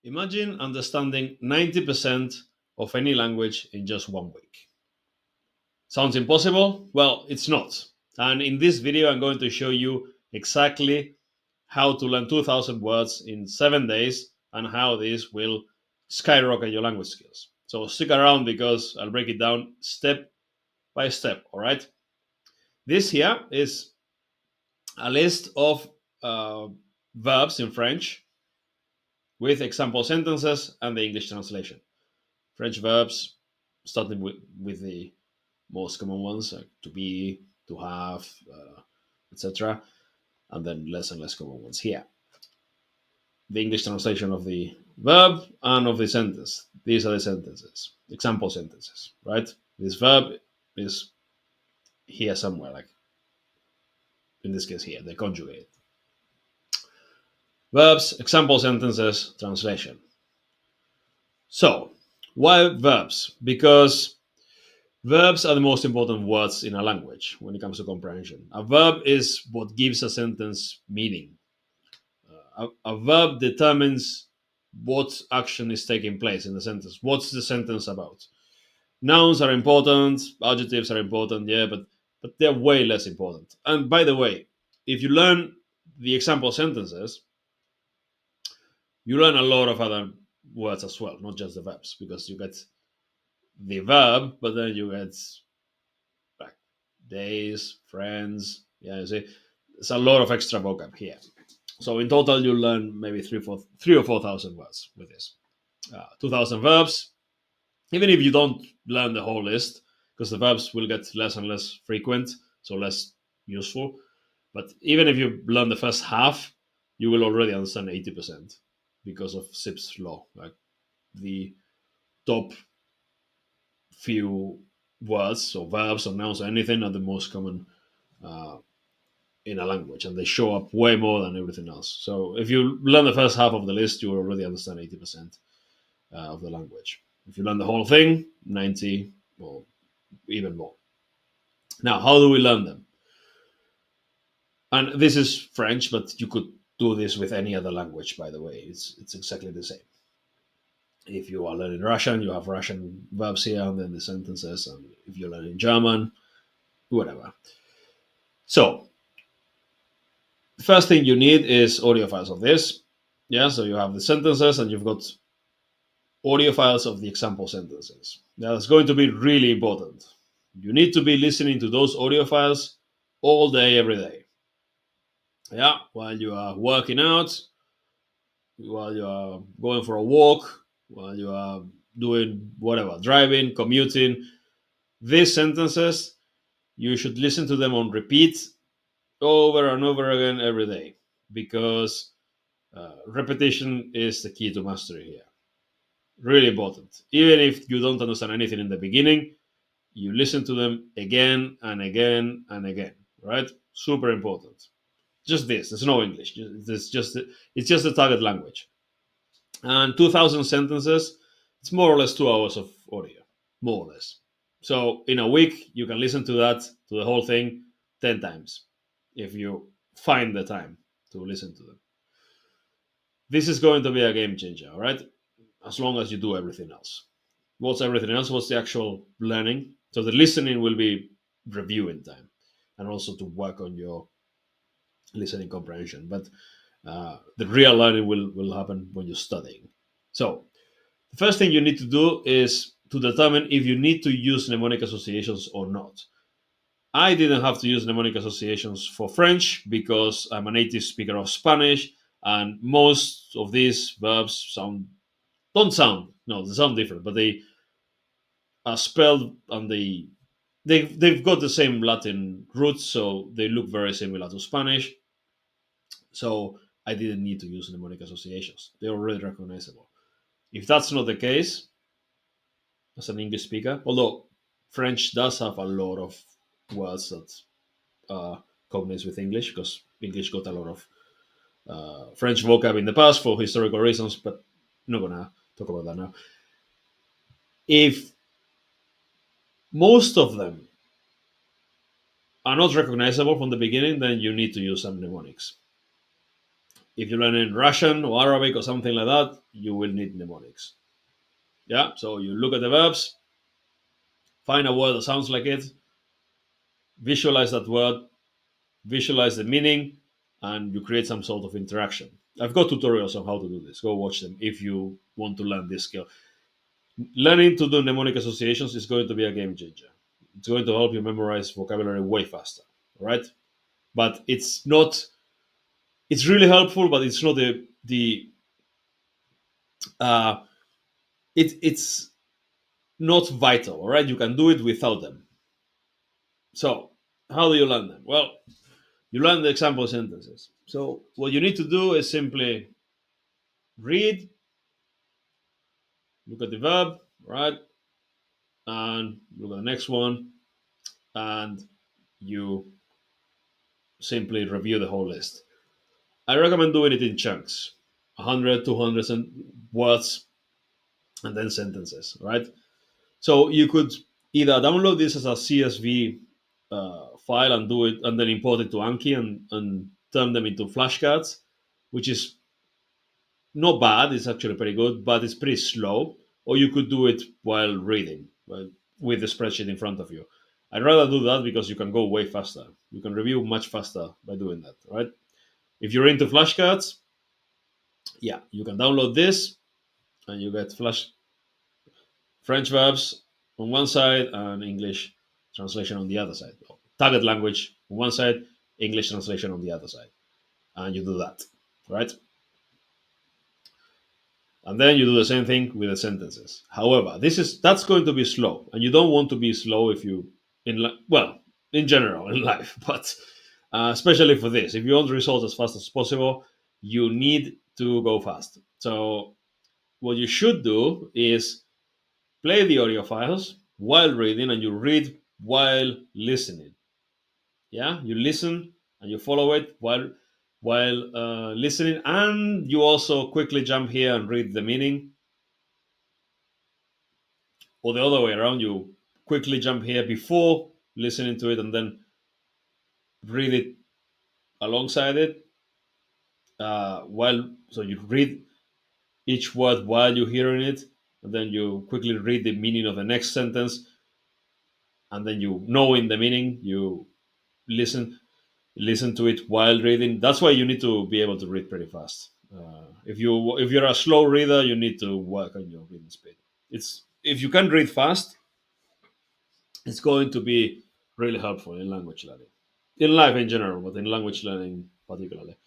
Imagine understanding 90% of any language in just 1 week. Sounds impossible? Well, it's not. And in this video, I'm going to show you exactly how to learn 2000 words in 7 days and how this will skyrocket your language skills. So stick around because I'll break it down step by step, all right? This here is a list of uh, verbs in French with example sentences and the English translation. French verbs, starting with the most common ones, like to be, to have, etc., and then less and less common ones here. The English translation of the verb and of the sentence. These are the sentences, example sentences, right? This verb is here somewhere, like in this case here, the conjugate. Verbs, example sentences, translation. So, why verbs? Because verbs are the most important words in a language when it comes to comprehension. A verb is what gives a sentence meaning. A verb determines what action is taking place in the sentence. What's the sentence about? Nouns are important, adjectives are important, yeah, but they're way less important. And by the way, if you learn the example sentences, you learn a lot of other words as well, not just the verbs, because you get the verb, but then you get like days, friends. Yeah, you see, there's a lot of extra vocab here. So in total, you learn maybe 3 or 4 thousand words with this. 2,000 verbs. Even if you don't learn the whole list, because the verbs will get less and less frequent, so less useful. But even if you learn the first half, you will already understand 80% because of Zipf's law. Like the top few words or verbs or nouns or anything are the most common uh, in a language, and they show up way more than everything else. So if you learn the first half of the list, you will already understand 80% of the language. If you learn the whole thing, 90 or even more. Now, how do we learn them? And this is French, but you could do this with any other language, by the way. It's exactly the same. If you are learning Russian, you have Russian verbs here and then the sentences. And if you're learning German, whatever. So, the first thing you need is audio files of this. Yeah, so you have the sentences and you've got audio files of the example sentences. That's going to be really important. You need to be listening to those audio files all day, every day. Yeah, while you are working out, while you are going for a walk, while you are doing whatever, driving, commuting. These sentences, you should listen to them on repeat over and over again every day because repetition is the key to mastery here. Really important. Even if you don't understand anything in the beginning, you listen to them again and again and again, right? Super important. Just this. There's no English. It's just the target language. And 2,000 sentences, it's more or less 2 hours of audio, more or less. So in a week, you can listen to that, to the whole thing, 10 times if you find the time to listen to them. This is going to be a game changer, all right? As long as you do everything else. What's everything else? What's the actual learning? So the listening will be reviewing time and also to work on your listening comprehension. But the real learning will happen when you're studying. So the first thing you need to do is to determine if you need to use mnemonic associations or not. I didn't have to use mnemonic associations for French because I'm a native speaker of Spanish, and most of these verbs don't sound no, they sound different, but they are spelled and they've got the same Latin roots, so they look very similar to Spanish. So I didn't need to use mnemonic associations; they're already recognizable. If that's not the case, as an English speaker, although French does have a lot of words that cognate with English because English got a lot of French vocab in the past for historical reasons, but I'm not gonna talk about that now. If most of them are not recognizable from the beginning, then you need to use some mnemonics. If you're learning Russian or Arabic or something like that, you will need mnemonics. Yeah. So you look at the verbs, find a word that sounds like it, visualize that word, visualize the meaning, and you create some sort of interaction. I've got tutorials on how to do this. Go watch them if you want to learn this skill. Learning to do mnemonic associations is going to be a game changer. It's going to help you memorize vocabulary way faster. All right. But it's not, it's really helpful, but it's not uh, it's not vital. All right. You can do it without them. So, how do you learn them? Well, you learn the example sentences. So, what you need to do is simply read, look at the verb, right? And look at the next one, and you simply review the whole list. I recommend doing it in chunks 100, 200 words, and then sentences, right? So you could either download this as a CSV file and do it, and then import it to Anki and turn them into flashcards, which is not bad. It's actually pretty good, but it's pretty slow. Or you could do it while reading, with the spreadsheet in front of you. I'd rather do that because you can go way faster. You can review much faster by doing that, right? If you're into flashcards, yeah, you can download this and you get French verbs on one side and English translation on the other side. Target language on one side, English translation on the other side, and you do that, right? And then you do the same thing with the sentences. However, that's going to be slow, and you don't want to be slow if you well, in general in life, but especially for this, if you want results as fast as possible, you need to go fast. So what you should do is play the audio files while reading, and you read while listening. Yeah, you listen and you follow it while listening, and you also quickly jump here and read the meaning, or the other way around. You quickly jump here before listening to it, and then read it alongside it. While so you read each word while you're hearing it, and then you quickly read the meaning of the next sentence, and then you knowing the meaning, you listen listen to it while reading. That's why you need to be able to read pretty fast. If you're a slow reader, you need to work on your reading speed. It's If you can read fast, it's going to be really helpful in language learning, in life in general, but in language learning particularly.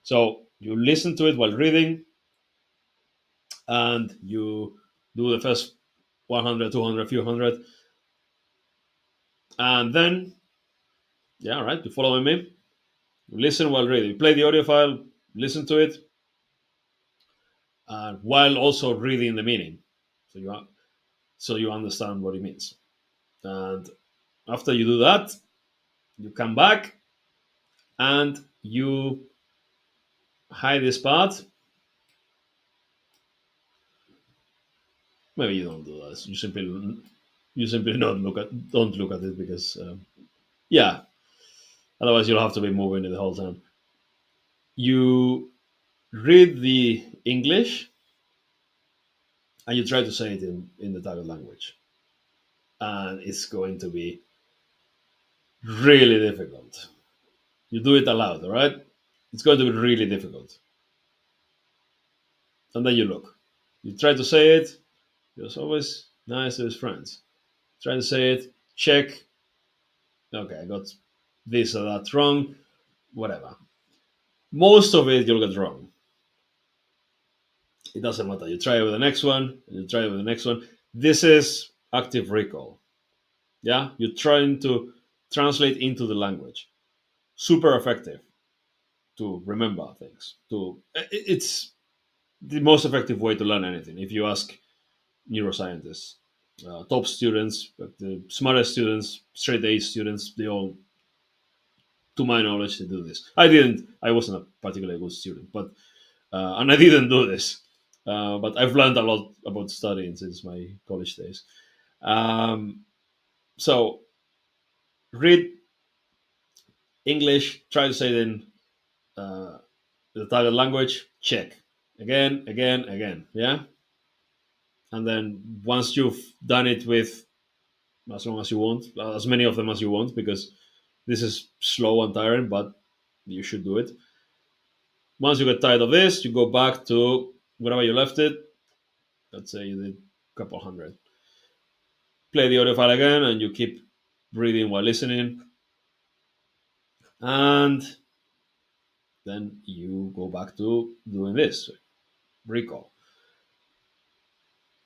So you listen to it while reading, and you do the first 100, 200, few hundred, and then yeah, right. You following me? You listen while reading. You play the audio file, listen to it, while also reading the meaning, so you understand what it means. And after you do that, you come back and you hide this part. Maybe you don't do that. You simply don't look at it because yeah. Otherwise, you'll have to be moving it the whole time. You read the English and you try to say it in the target language, and it's going to be really difficult. You do it aloud, all right? It's going to be really difficult. And then you look. You try to say it. It's always nice to his friends. Try to say it. Check. Okay, I got this or that wrong. Whatever. Most of it you'll get wrong. It doesn't matter. You try it with the next one. And you try it with the next one. This is active recall. Yeah, you're trying to translate into the language. Super effective to remember things. It's the most effective way to learn anything. If you ask neuroscientists, top students, the smartest students, straight A students, they all, to my knowledge, they do this. I wasn't a particularly good student, but and I didn't do this. But I've learned a lot about studying since my college days. Um, so read English, try to say it in The target language, check. Again, again, again. Yeah. And then once you've done it with as long as you want, as many of them as you want, because this is slow and tiring, but you should do it. Once you get tired of this, you go back to wherever you left it. Let's say you did a couple hundred. Play the audio file again, and you keep reading while listening. And then you go back to doing this recall.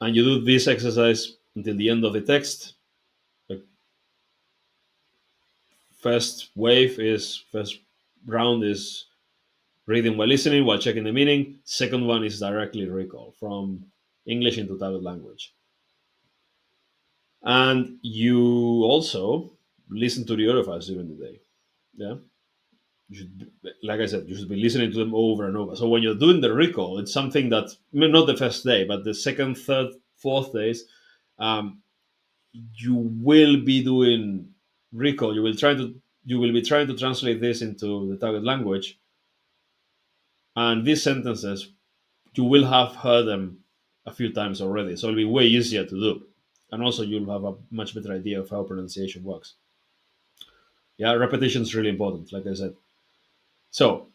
And you do this exercise until the end of the text. The first round is reading while listening while checking the meaning. Second one is directly recall from English into target language. And you also listen to the audio files during the day. Yeah. You should, like I said, you should be listening to them over and over. So when you're doing the recall, it's something that not the first day, but the second, third, fourth days, um, you will be doing recall. You will be trying to translate this into the target language, and these sentences you will have heard them a few times already, so it'll be way easier to do. And also, you'll have a much better idea of how pronunciation works. Yeah, repetition is really important, like I said. So,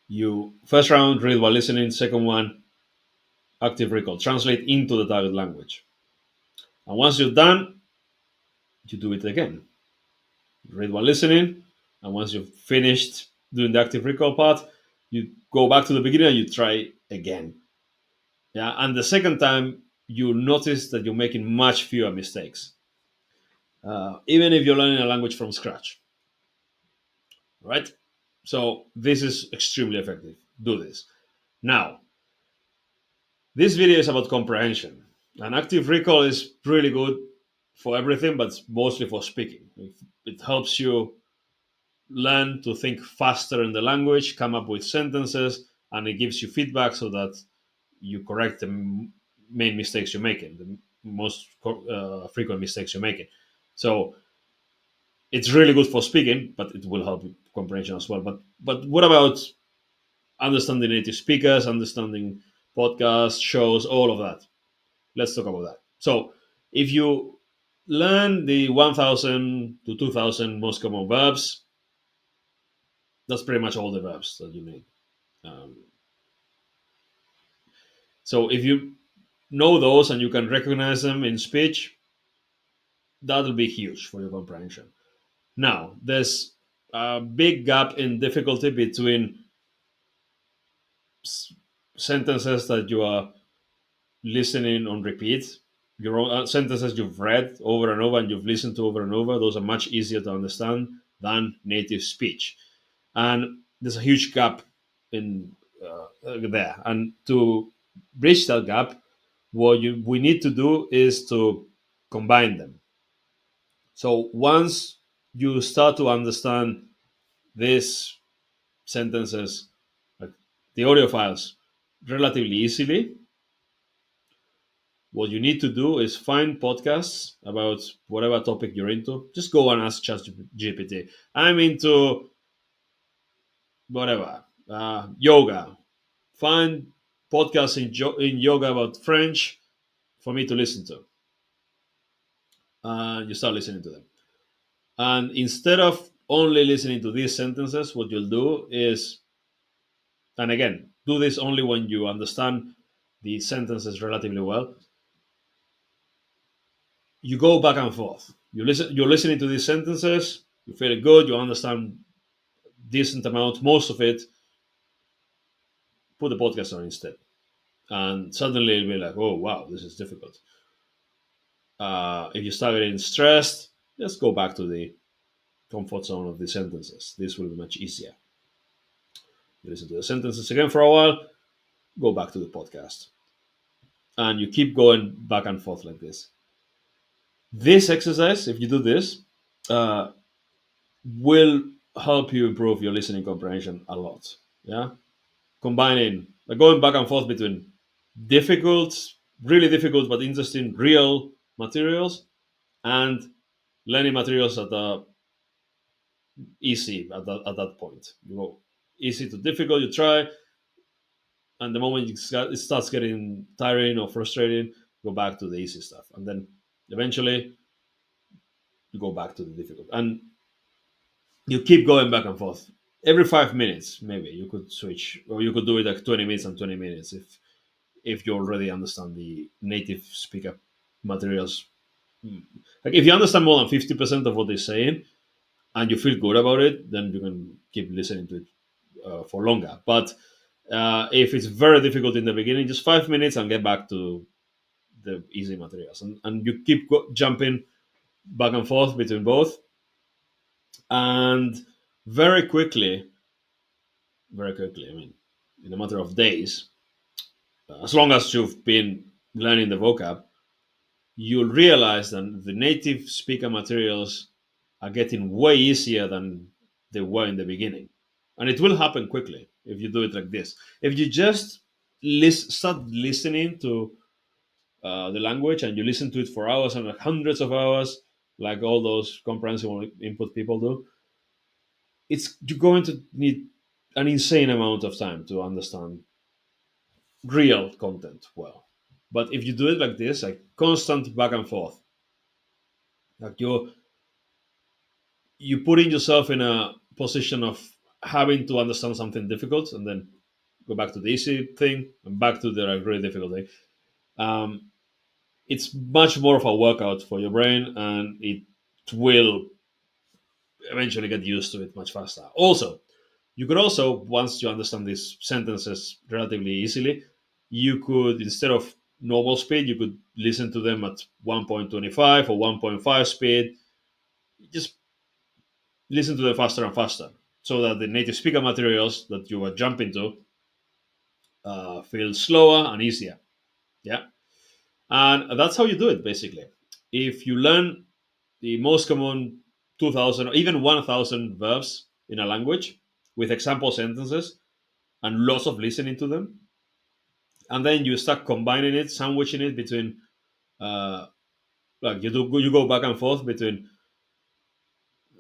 you first round read while listening, second one active recall, translate into the target language. And once you're done, you do it again. Read while listening, and once you've finished doing the active recall part, you go back to the beginning and you try again. Yeah, and the second time you notice that you're making much fewer mistakes, even if you're learning a language from scratch, right? So this is extremely effective. Do this. Now, this video is about comprehension. And active recall is really good for everything, but mostly for speaking. It helps you learn to think faster in the language, come up with sentences, and it gives you feedback so that you correct the main mistakes you're making, the most frequent mistakes you're making. So it's really good for speaking, but it will help with comprehension as well. But what about understanding native speakers, understanding podcasts, shows, all of that? Let's talk about that. So if you learn the 1,000 to 2,000 most common verbs, that's pretty much all the verbs that you need. Um, so if you know those and you can recognize them in speech, that'll be huge for your comprehension. Now, there's a big gap in difficulty between sentences that you are listening on repeat, your own sentences you've read over and over and you've listened to over and over. Those are much easier to understand than native speech, and there's a huge gap in there. And to bridge that gap, we need to do is to combine them. So once you start to understand these sentences, like the audio files, relatively easily, what you need to do is find podcasts about whatever topic you're into. Just go and ask ChatGPT. I'm into whatever yoga. Find podcasts in yoga about French for me to listen to, and you start listening to them. And instead of only listening to these sentences, what you'll do is, and again, do this only when you understand the sentences relatively well. You go back and forth. You're listening to these sentences. You feel good. You understand decent amount, most of it. Put the podcast on instead, and suddenly it'll be like, oh wow, this is difficult. If you start getting stressed, just go back to the comfort zone of the sentences. This will be much easier. You listen to the sentences again for a while. Go back to the podcast, and you keep going back and forth like this. This exercise, if you do this, uh, will help you improve your listening comprehension a lot. Yeah, combining going back and forth between difficult, really difficult but interesting real materials and learning materials that are easy at that point. You know, easy to difficult, you try, and the moment it starts getting tiring or frustrating, go back to the easy stuff, and then eventually you go back to the difficult, and you keep going back and forth. Every 5 minutes, maybe you could switch, or you could do it like 20 minutes and 20 minutes if you already understand the native speaker materials. Like if you understand more than 50% of what they're saying and you feel good about it, then you can keep listening to it for longer. But if it's very difficult in the beginning, just 5 minutes and get back to the easy materials, and you keep jumping back and forth between both, and very quickly, very quickly. I mean, in a matter of days, as long as you've been learning the vocab, you'll realize that the native speaker materials are getting way easier than they were in the beginning. And it will happen quickly if you do it like this. If you just start listening to the language and you listen to it for hours and hundreds of hours, like all those comprehensive input people do, it's you're going to need an insane amount of time to understand real content well. But if you do it like this, like constant back and forth, like you putting yourself in a position of having to understand something difficult and then go back to the easy thing and back to the like, really difficult thing. Um, it's much more of a workout for your brain, and it will eventually get used to it much faster. Also, you could also, once you understand these sentences relatively easily, you could, instead of normal speed, you could listen to them at 1.25 or 1.5 speed. Just listen to them faster and faster so that the native speaker materials that you are jumping to feel slower and easier. Yeah. And that's how you do it, basically. If you learn the most common 2,000 or even 1,000 verbs in a language with example sentences and lots of listening to them, and then you start combining it, sandwiching it between, uh, like you go back and forth between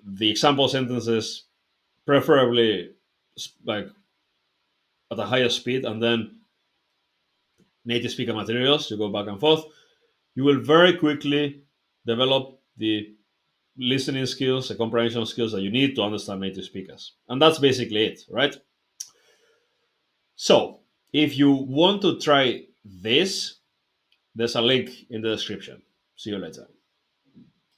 the example sentences, preferably like at a higher speed, and then native speaker materials, you go back and forth, you will very quickly develop the listening skills, the comprehension skills that you need to understand native speakers. And that's basically it, right? So, if you want to try this, there's a link in the description. See you later.